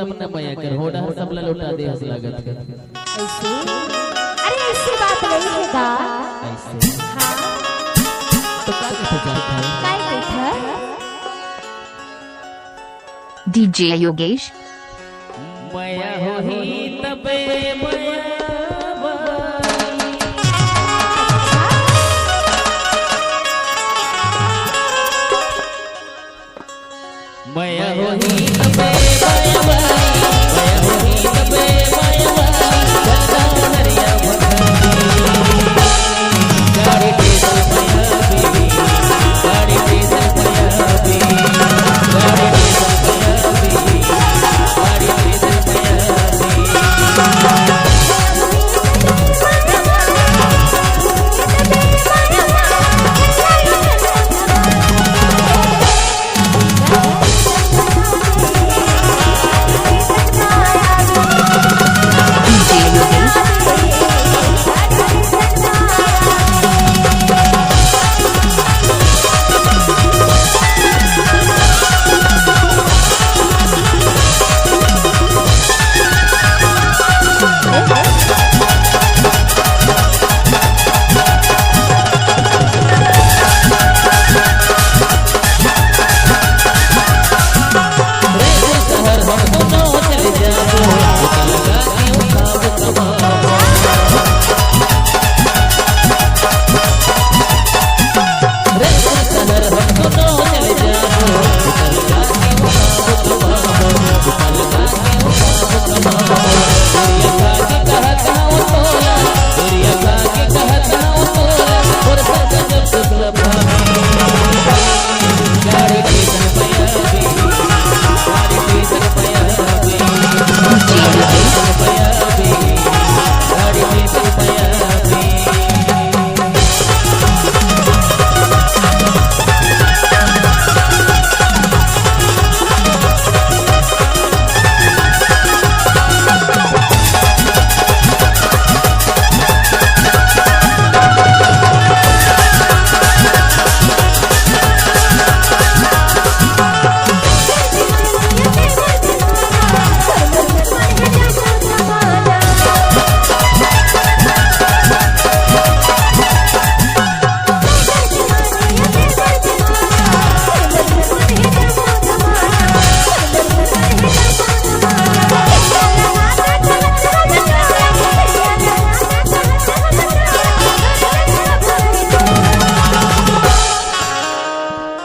तब न मया कर होड़ा सब लौटा दे हस लागत कर ऐसे अरे ऐसी बात नहीं है दा ऐसे हां तो का कहता है काय कहता DJ Yogesh मया होही तबे मया मया होही तबे मया होही तबे मया गंगा हरिया गाड़ी तेज मया भी गाड़ी तेज मया भी गाड़ी तेज मया भी गाड़ी तेज मया भी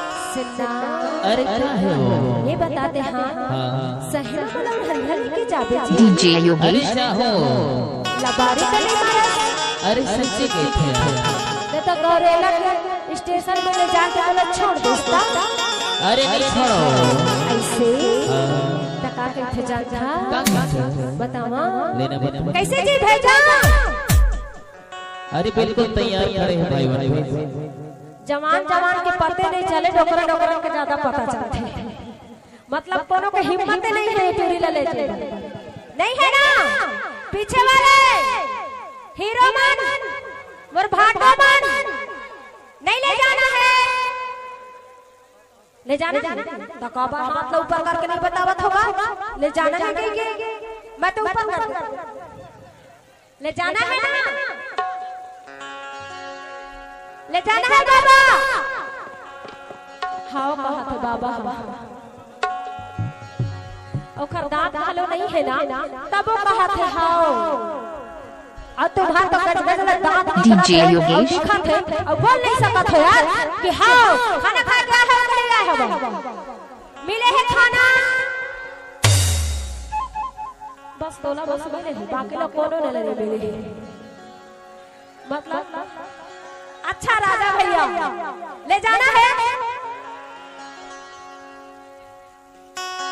अरे क्या है वो ये बताते हां शहर वाला हरिहर के जाबे जी DJ अरे Yogesh क्या हो लबारी तले मारा अरे सच्चे कहते हैं ते तो गौरेला के स्टेशन में ले जाके बोला छोड़ दोस्ता अरे नहीं छोड़ो ऐसे टका के भेजा था बतावा लेना बता कैसे जी भेजा अरे बिल्कुल तैयार खड़े हैं भाई भाई जवान जवान के पते नहीं चले डोकरा डोकरा के ज्यादा पता चलते मतलब कोनो के हिम्मत नहीं है चोरी ले लेते नहीं है ना पीछे वाले हीरो मन मोर भाटो मन नहीं ले जाना है ले जाना तो कबा हाथ लो ऊपर करके नहीं बतावत होगा ले जाना है कि मैं तो ऊपर कर ले जाना है ना ले जाना है बाबा हाओ कहा थे बाबा ओकर दांत खालो नहीं है ना तब वो कहा थे हाओ और तुम्हारा तो गजगज दांत DJ Yogesh दिखा थे और बोल नहीं सकत हो यार कि हाओ खाना खा के आए हो ले आए हो मिले है खाना बस तोला बस मिले बाकी लोग कोनो न ले मिले मतलब अच्छा राजा भैया ले जाना है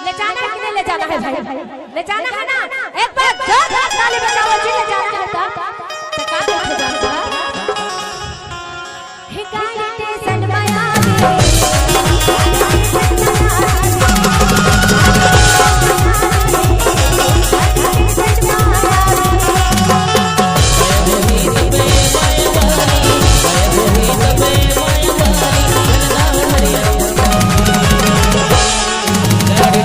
ले जाना है कि नहीं ले जाना है भाई ले जाना है ना एक बार जोर ताली बजाओ जी ले जाना है तो का ले जाना हिकाई स्टेशन माया गाड़ी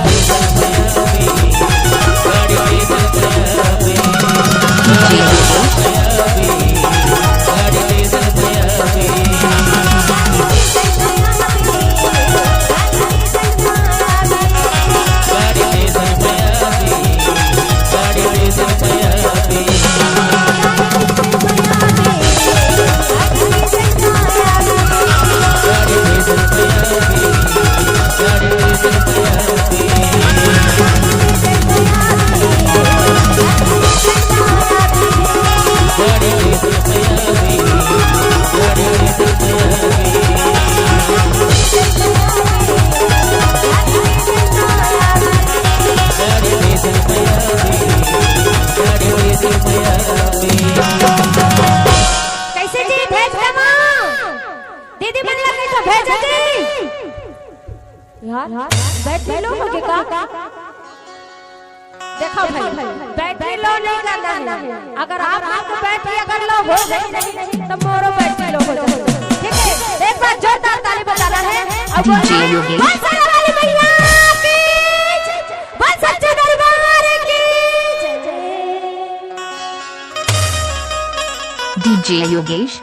बैटरी लो होगी का? देखो भाई, बैटरी लो नहीं करना है। अगर आप आपको बैटरी अगर लो हो गई तो मोरो बैटरी लो हो जाएगी। ठीक है, एक बार जोरदार ताली बजाना है। अब DJ योगेश। बस वाली भैया की जय, बस सच्चे दरबार की जय। DJ Yogesh